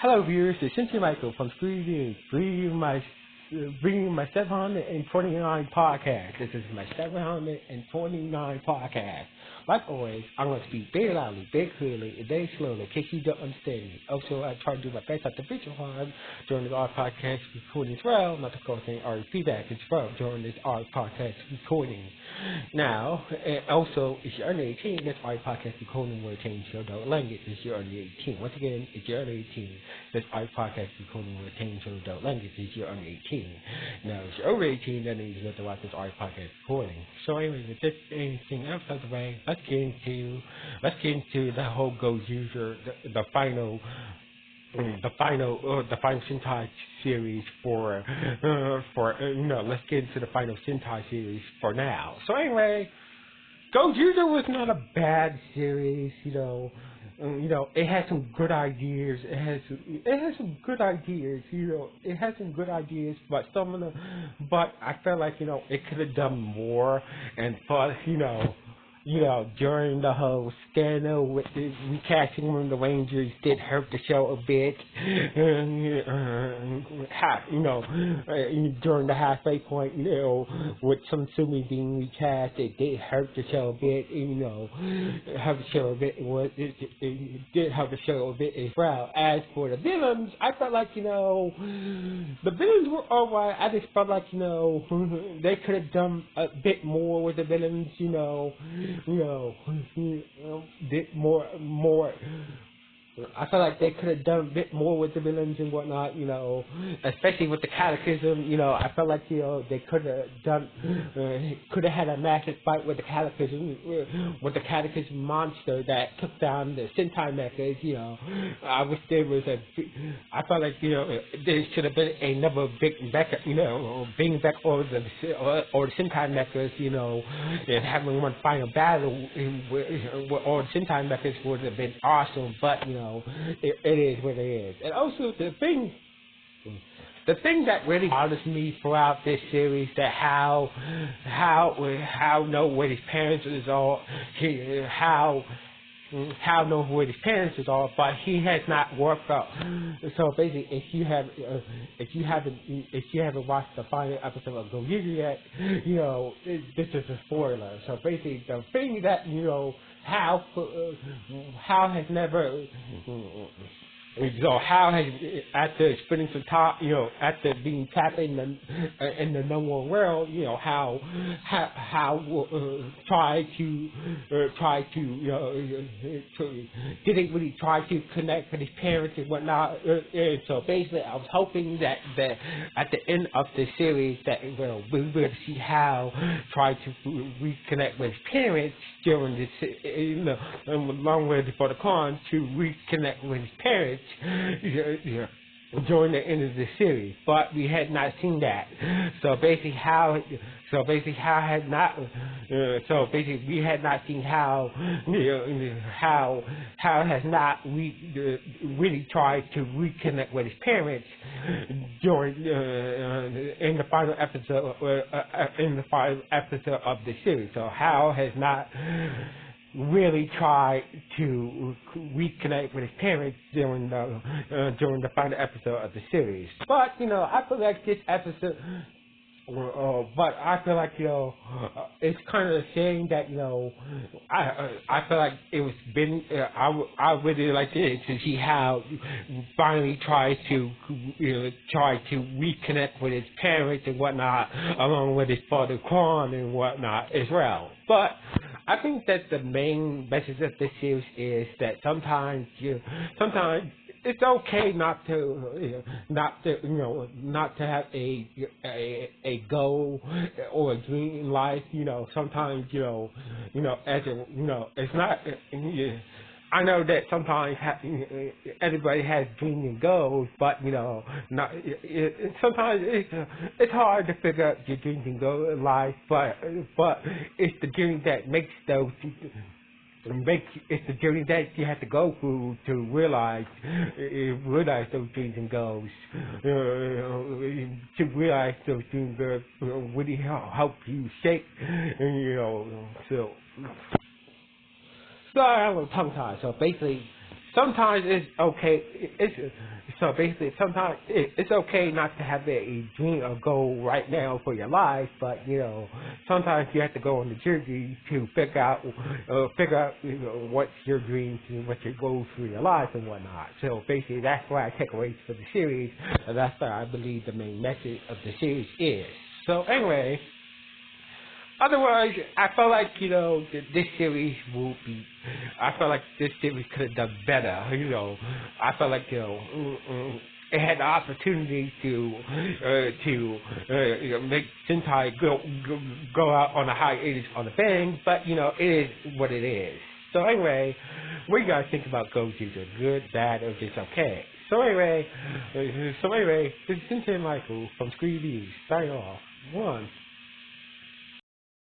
Hello viewers, it's Cynthia Michael from Screen bringing my 729 podcast. This is my 729 podcast. Like always, I'm going to speak very loudly, very clearly, and very slowly in case you don't understand me. Also, I try to do my best at the visual harm during this art podcast recording as well, not to cause any art feedback as well during this art podcast recording. Now, also, if you're under 18, this art podcast recording will change your adult language if you're under 18. Once again, if you're under 18, this art podcast recording will change your adult language if you're under 18. Now, if you're over 18, then you have to watch this art podcast recording. So anyway, with this anything else out of the way, let's get into the whole Gozyuger, the final Sentai series let's get into the final Sentai series for now. So anyway, Gozyuger was not a bad series, it has some good ideas. It has some good ideas. It has some good ideas, but but I felt like it could have done more. And plus, during the whole scandal with the recasting of the Rangers did hurt the show a bit. During the halfway point, with some Sumi being recast, it did hurt the show a bit. Hurt the show a bit. It did hurt the show a bit as well. As for the villains, I felt like the villains were alright. I just felt like they could have done a bit more with the villains. Bit more. I feel like they could have done a bit more with the villains and whatnot, especially with the Cataclysm. I felt like they could have had a massive fight with the Cataclysm, monster that took down the Sentai mechas. I wish there was I felt like there should have been another big mecha, bring back all the Sentai mechas, and having one final battle with all the Sentai mechas would have been awesome, but it is what it is. And also the thing that really bothers me throughout this series, that how know where his parents is all, how know where his parents is all, but he has not worked out. So basically, if you haven't watched the final episode of Gozyuger yet, this is a spoiler. So basically, the thing that How has never. So how has, after spending some time, after being tapped in the No.1 world, how didn't really try to connect with his parents and whatnot. And so basically, I was hoping that at the end of the series that we will see how try to reconnect with his parents during this, along with for the con to reconnect with his parents. During the end of the series, but we had not seen that. So basically, we had not seen how has not really tried to reconnect with his parents during in the final episode of the series. So how has not really tried to reconnect with his parents during the final episode of the series. But I feel like this episode. But I feel like it's kind of a shame that I feel like it was been. I really like to see how finally tried to reconnect with his parents and whatnot, along with his father Kwan and whatnot as well. But I think that the main message of this series is that sometimes it's okay not to have a goal or a dream in life. Sometimes it's not. I know that sometimes everybody has dreams and goals, but sometimes it's hard to figure out your dreams and goals in life. But it's the journey that makes those. It's the journey that you have to go through to realize those dreams and goals. To realize those dreams and goals really help you shape. So I have a tongue tie. So basically, sometimes it's okay. So basically, sometimes it's okay not to have a dream or goal right now for your life, but sometimes you have to go on the journey to figure out what's your dreams and what your goals for your life and whatnot. So basically, that's why I take away for the series, and that's what I believe the main message of the series is. So anyway. Otherwise, I feel like, this series will be, I feel like this series could have done better, I feel like, it had the opportunity to make Sentai go out on a hiatus on the thing, but, it is what it is. So anyway, what do you guys think about Gozyuger? Good, bad, or just okay? So anyway, this is Sentai Michael from Screen Views, signing off. 1.